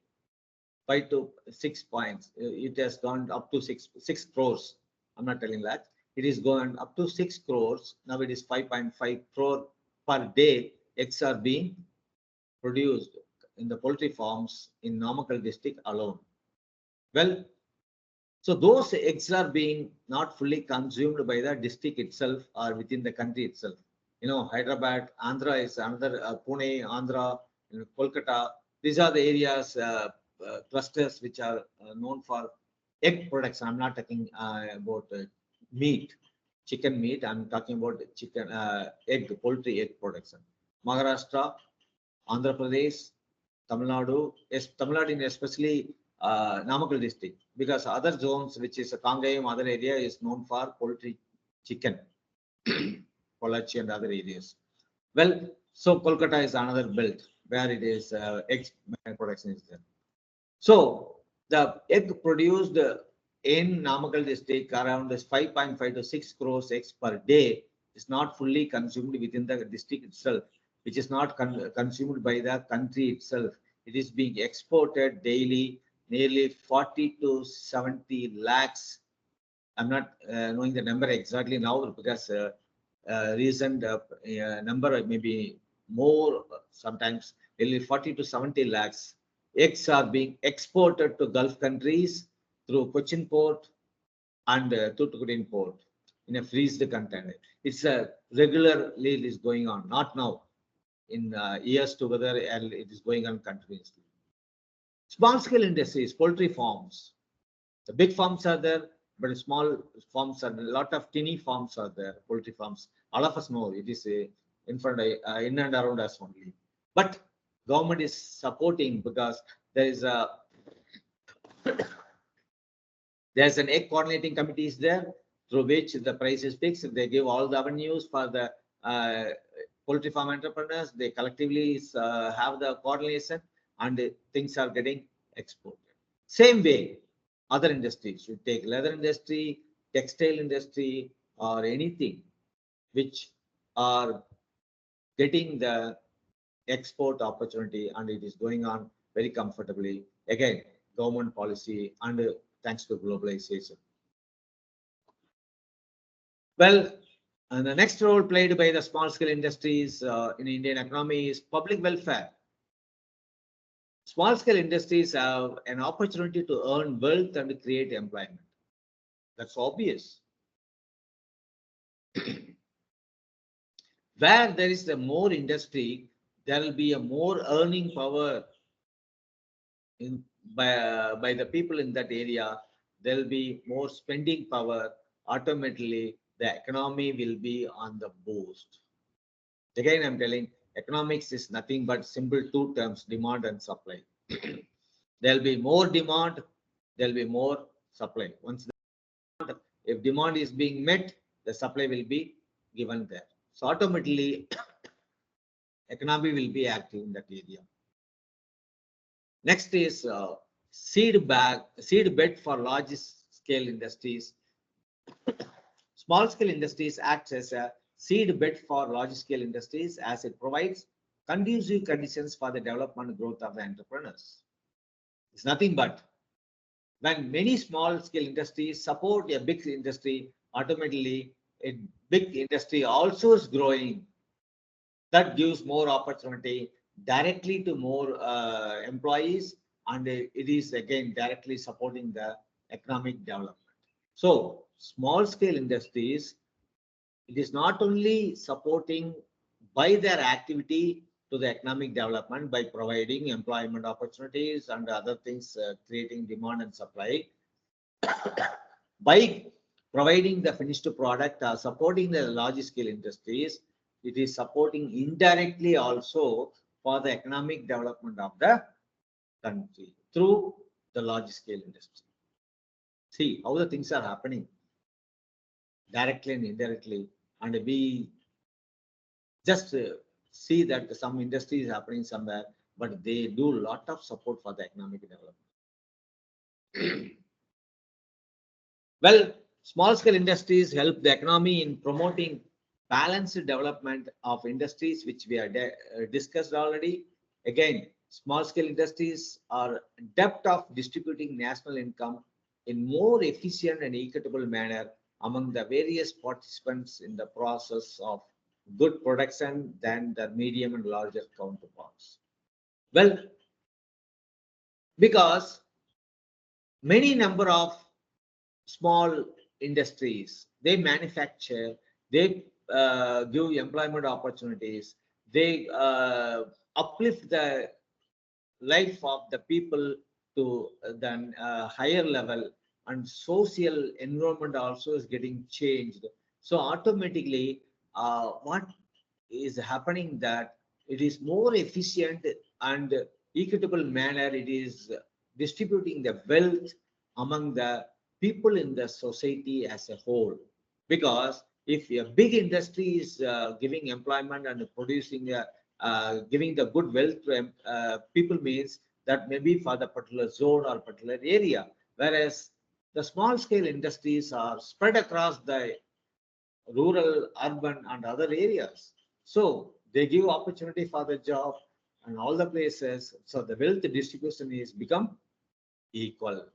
5 to 6 points. It has gone up to 6 crores. I'm not telling that. It is going up to 6 crores. Now it is 5.5 crore per day. Eggs are being produced in the poultry farms in Namakkal district alone. Well, so those eggs are being not fully consumed by the district itself or within the country itself. Hyderabad, Andhra is another, Pune, Andhra, Kolkata. These are the areas, clusters which are known for egg production. I'm not talking about meat, chicken meat. I'm talking about chicken, poultry egg production. Maharashtra, Andhra Pradesh, Tamil Nadu, Tamil Nadu especially Namakkal district, because other zones, which is Kangayam, other area is known for poultry chicken, Pollachi and other areas. Well, so Kolkata is another belt where it is egg production is there. So the egg produced in Namakkal district around 5.5 to 6 crores eggs per day is not fully consumed within the district itself, which is not consumed by the country itself. it is being exported daily, nearly 40 to 70 lakhs. I'm not knowing the number exactly now because recent number may be more, sometimes nearly 40 to 70 lakhs. Eggs are being exported to Gulf countries through Cochin port and Tuticorin port in a freezed container. It's a regularly it is going on, not now. In years together, and it is going on continuously. Small scale industries, poultry farms. The big farms are there, but small farms are, a lot of tiny farms are there, poultry farms. All of us know it is in front, in and around us only. But government is supporting because there is a there's an egg coordinating committee is there through which the price is fixed. They give all the avenues for the poultry farm entrepreneurs. They collectively have the coordination and things are getting exported. Same way, other industries, you take leather industry, textile industry, or anything which are getting the export opportunity and it is going on very comfortably. Again, government policy and thanks to globalization. Well, and the next role played by the small scale industries in Indian economy is public welfare. Small scale industries have an opportunity to earn wealth and create employment. That's obvious. Where there is a more industry, there will be a more earning power in by the people in that area. There will be more spending power. Ultimately, the economy will be on the boost. Again, I'm telling economics is nothing but simple two terms, demand and supply. There'll be more demand, there'll be more supply. Once if demand is being met, the supply will be given there. So automatically, economy will be active in that area. Next is seed bed for large scale industries. Small scale industries acts as a seed bed for large scale industries as it provides conducive conditions for the development and growth of the entrepreneurs. It's nothing but when many small scale industries support a big industry, automatically a big industry also is growing. That gives more opportunity directly to more employees, and it is again directly supporting the economic development. So small scale industries, it is not only supporting by their activity to the economic development by providing employment opportunities and other things, creating demand and supply, by providing the finished product, supporting the large scale industries, it is supporting indirectly also for the economic development of the country through the large scale industry. See how the things are happening directly and indirectly, and we just see that some industry is happening somewhere, but they do a lot of support for the economic development. Well, small scale industries help the economy in promoting balanced development of industries, which we have discussed already. Again, small scale industries are adept of distributing national income in more efficient and equitable manner among the various participants in the process of good production than the medium and larger counterparts. Well, because many number of small industries, they manufacture, they give employment opportunities, they uplift the life of the people to the higher level, and social environment also is getting changed. So automatically, what is happening that it is more efficient and equitable manner, it is distributing the wealth among the people in the society as a whole. Because if a big industry is giving employment and producing giving the good wealth to people, means that maybe for the particular zone or particular area, whereas the small scale industries are spread across the rural, urban and other areas. So they give opportunity for the job, and all the places. So the wealth distribution is become equal.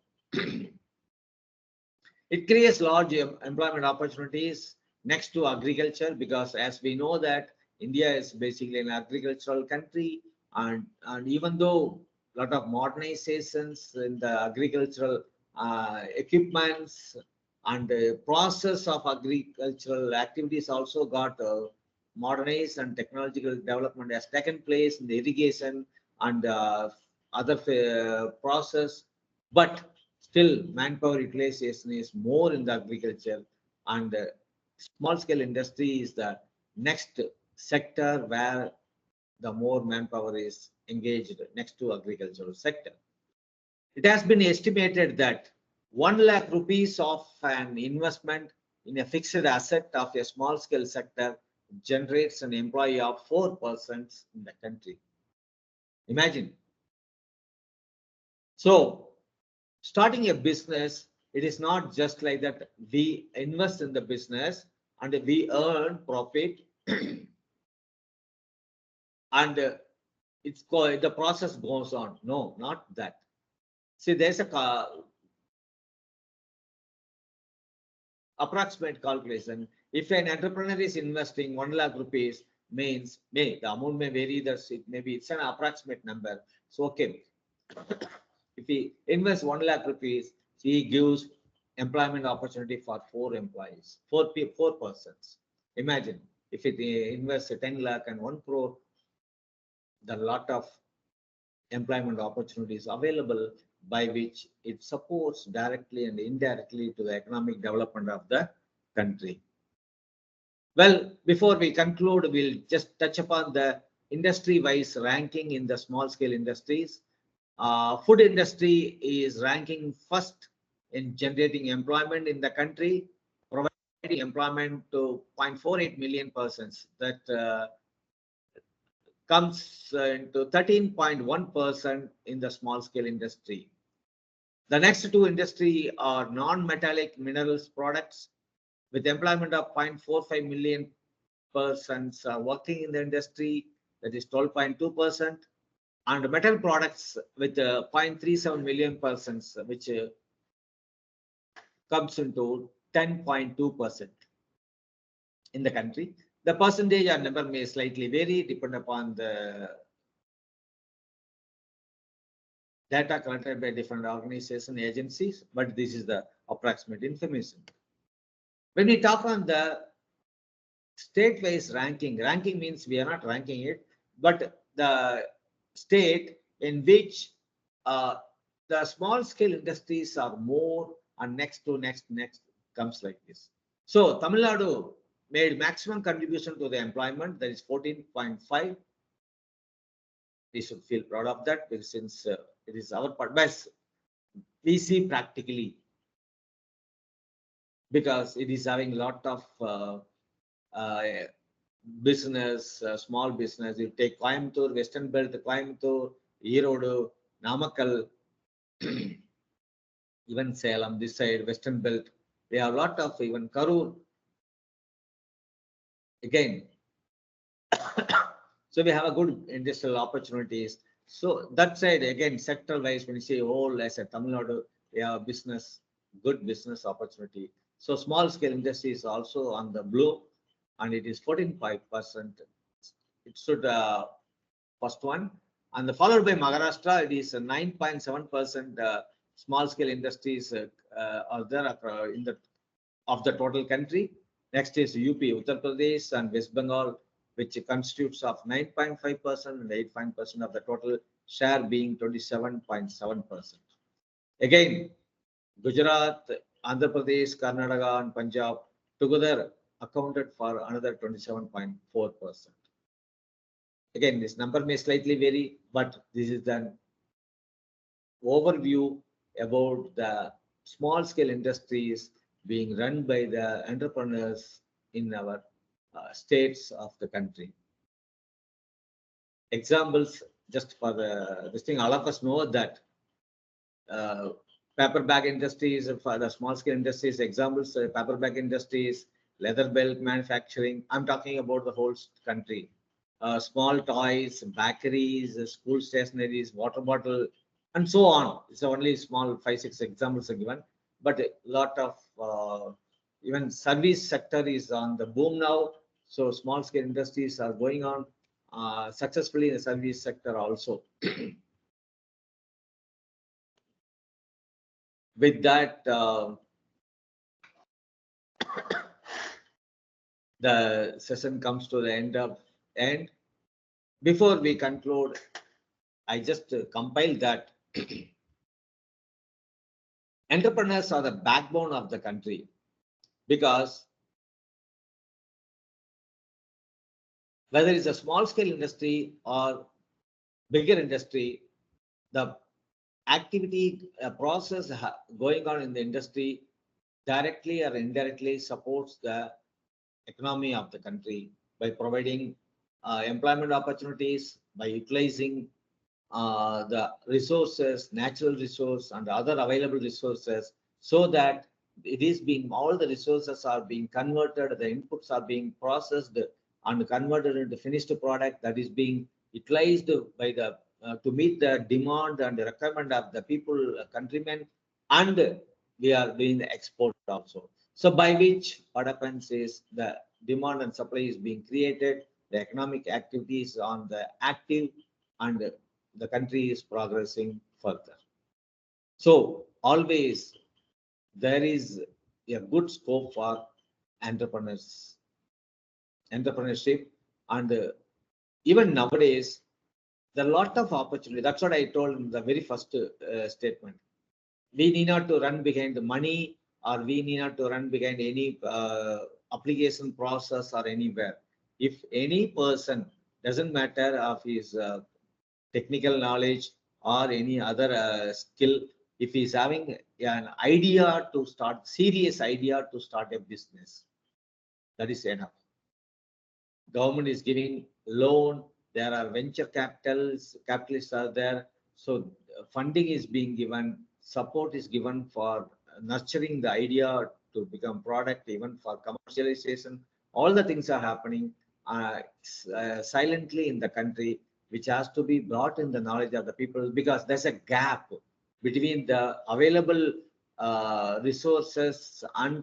It creates large employment opportunities next to agriculture, because as we know that India is basically an agricultural country, and even though a lot of modernizations in the agricultural equipments and the process of agricultural activities also got modernized, and technological development has taken place in the irrigation and other process, but still manpower utilization is more in the agriculture, and small scale industry is the next sector where the more manpower is engaged next to agricultural sector. It has been estimated that 1 lakh rupees of an investment in a fixed asset of a small scale sector generates an employee of 4 persons in the country. Imagine. So starting a business, it is not just like that we invest in the business and we earn profit and it's called, the process goes on. No, not that. See, there's a approximate calculation. If an entrepreneur is investing 1 lakh rupees, means the amount may vary, that's it, maybe it's an approximate number. So okay, if he invests 1 lakh rupees, he gives employment opportunity for 4 employees, 4 persons. Imagine if it invests 10 lakh and 1 crore, the lot of employment opportunities available, by which it supports directly and indirectly to the economic development of the country. Well, before we conclude, we'll just touch upon the industry-wise ranking in the small-scale industries. Food industry is ranking first in generating employment in the country, providing employment to 0.48 million persons. That comes into 13.1% in the small-scale industry. The next two industry are non-metallic minerals products, with employment of 0.45 million persons working in the industry, that is 12.2%, and metal products with 0.37 million persons, which comes into 10.2% in the country. The percentage or number may slightly vary depending upon the data collected by different organizations, agencies, but this is the approximate information. When we talk on the state-wise ranking, ranking means we are not ranking it, but the state in which the small-scale industries are more, and next comes like this. So Tamil Nadu made maximum contribution to the employment, that is 14.5. We should feel proud of that, because since it is our part, but we see practically, because it is having a lot of business, small business. You take Coimbatore, Western Belt, Coimbatore, Erode, Namakkal, even Salem, this side, Western Belt. We have a lot of even Karur. Again, so we have a good industrial opportunities. So that side, again, sector-wise, when you say whole as a Tamil Nadu, we have business, good business opportunity. So small-scale industry is also on the blue, and it is 14.5%. It should first one, and followed by Maharashtra, it is 9.7%. Small-scale industries are there in the of the total country. Next is UP, Uttar Pradesh, and West Bengal, which constitutes of 9.5% and 8.5% of the total share, being 27.7%. Again, Gujarat, Andhra Pradesh, Karnataka, and Punjab together accounted for another 27.4%. Again, this number may slightly vary, but this is an overview about the small scale industries being run by the entrepreneurs in our states of the country. Examples, just for this thing, all of us know that paper bag industries, for the small scale industries, examples, paper bag industries, leather belt manufacturing. I'm talking about the whole country. small toys, bakeries, school stationaries, water bottle, and so on. It's only small 5, 6 examples are given, but a lot of even service sector is on the boom now. So small scale industries are going on successfully in the service sector also. With that, the session comes to the end. Before we conclude, I just compiled that entrepreneurs are the backbone of the country, because whether it's a small scale industry or bigger industry, the activity process going on in the industry directly or indirectly supports the economy of the country by providing employment opportunities, by utilizing the resources, natural resource and other available resources, so that it is being, all the resources are being converted, the inputs are being processed and converted into finished product that is being utilized by the to meet the demand and the requirement of the people, countrymen, and we are doing the export also. So by which what happens is the demand and supply is being created, the economic activities on the active, and the country is progressing further. So always there is a good scope for entrepreneurship, and even nowadays there are a lot of opportunity. That's what I told in the very first statement. We need not to run behind the money, or we need not to run behind any application process or anywhere. If any person, doesn't matter of his technical knowledge or any other skill, if he's having an idea to start, serious idea to start a business, that is enough. Government is giving loan, there are venture capitalists are there, so funding is being given, support is given for nurturing the idea to become product, even for commercialization. All the things are happening silently in the country, which has to be brought in the knowledge of the people, because there's a gap between the available resources and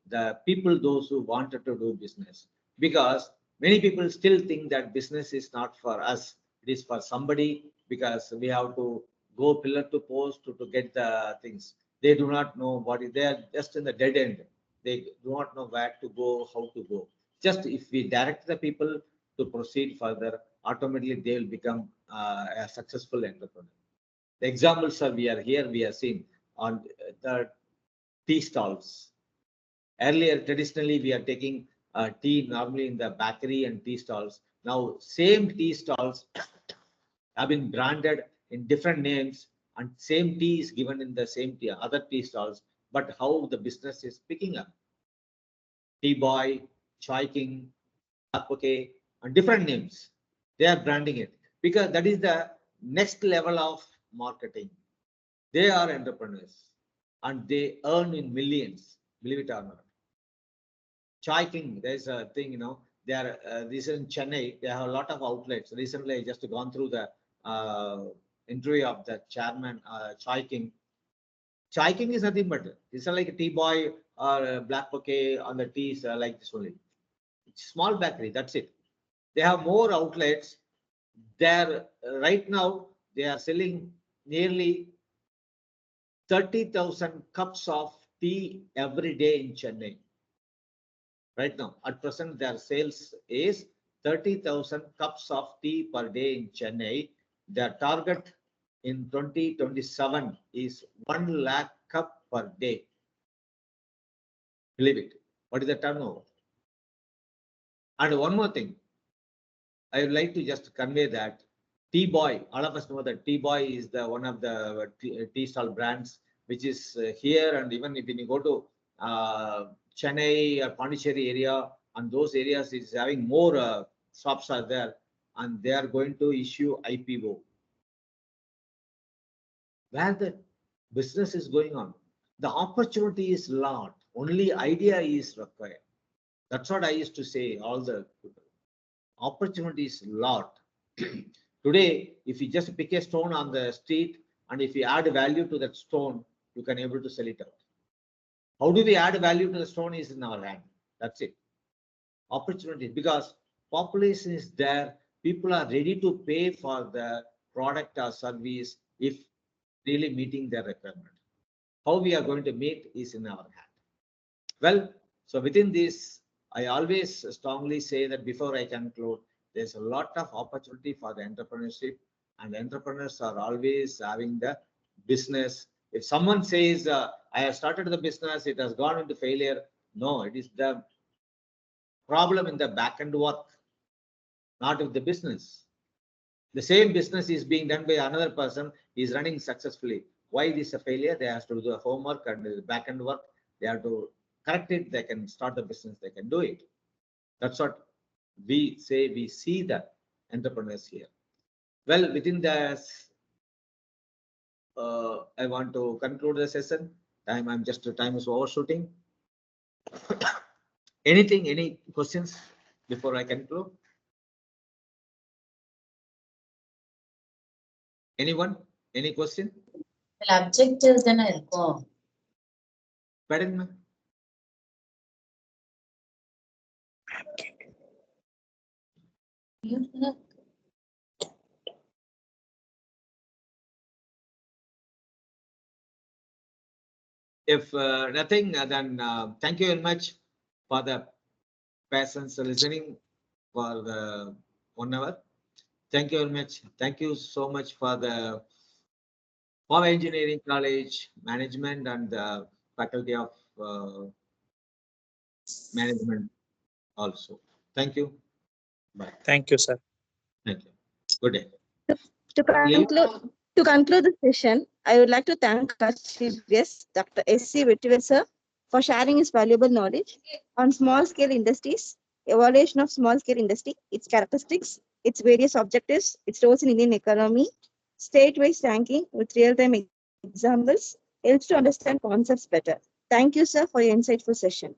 the people, those who wanted to do business. Because many people still think that business is not for us, it is for somebody, because we have to go pillar to post to get the things. They do not know what is, they are just in the dead end. They do not know where to go, how to go. Just if we direct the people to proceed further, automatically they will become a successful entrepreneur. The examples are, we are here, we are seeing on the tea stalls. Earlier, traditionally, we are taking tea normally in the bakery and tea stalls. Now, same tea stalls have been branded in different names, and same tea is given in the same tea, other tea stalls. But how the business is picking up? Tea Boy, Chai King, okay, and different names. They are branding it because that is the next level of marketing. They are entrepreneurs and they earn in millions, believe it or not. Chai King, there's a thing, they are this is in Chennai, they have a lot of outlets. Recently, I just gone through the interview of the chairman, Chai King. Chai King is nothing but it's like a tea boy or a black bouquet on the teas like this only. It's small bakery, that's it. They have more outlets. They're right now they are selling nearly 30,000 cups of tea every day in Chennai. Right now, at present, their sales is 30,000 cups of tea per day in Chennai. Their target in 2027 is 1 lakh cup per day. Believe it. What is the turnover? And one more thing, I would like to just convey that Tea Boy, all of us know that Tea Boy is the one of the tea stall brands, which is here, and even if you go to Chennai or Pondicherry area, and those areas is having more shops are there, and they are going to issue IPO. Where the business is going on, the opportunity is lot. Only idea is required. That's what I used to say all the people. opportunities lot. Today, if you just pick a stone on the street and if you add value to that stone, you can able to sell it out. How do we add value to the stone is in our hand. That's it. Opportunity, because population is there, people are ready to pay for the product or service if really meeting their requirement. How we are going to meet is in our hand. Well, so within this, I always strongly say that before I conclude, there's a lot of opportunity for the entrepreneurship, and entrepreneurs are always having the business. If someone says, I have started the business, it has gone into failure. No, it is the problem in the back end work, not with the business. The same business is being done by another person, is running successfully. Why this is a failure? They have to do the homework and the back end work. They have to correct it. They can start the business. They can do it. That's what we say. We see the entrepreneurs here. Well, within this, I want to conclude the session. Time is overshooting. Anything, any questions before I conclude? Anyone? Any question? Objectives தானே இருக்கும். Pardon me? If nothing, then thank you very much for the patience listening for the 1 hour. Thank you very much. Thank you so much for the Paavai Engineering College management and the faculty of management also. Thank you. Bye. Thank you, sir. Thank you. Good day. To conclude the session, I would like to thank our chief guest, Dr. S.C. Vetrivel, sir, for sharing his valuable knowledge on small-scale industries, evaluation of small-scale industry, its characteristics, its various objectives, its roles in Indian economy, state-wise ranking with real-time examples, helps to understand concepts better. Thank you, sir, for your insightful session.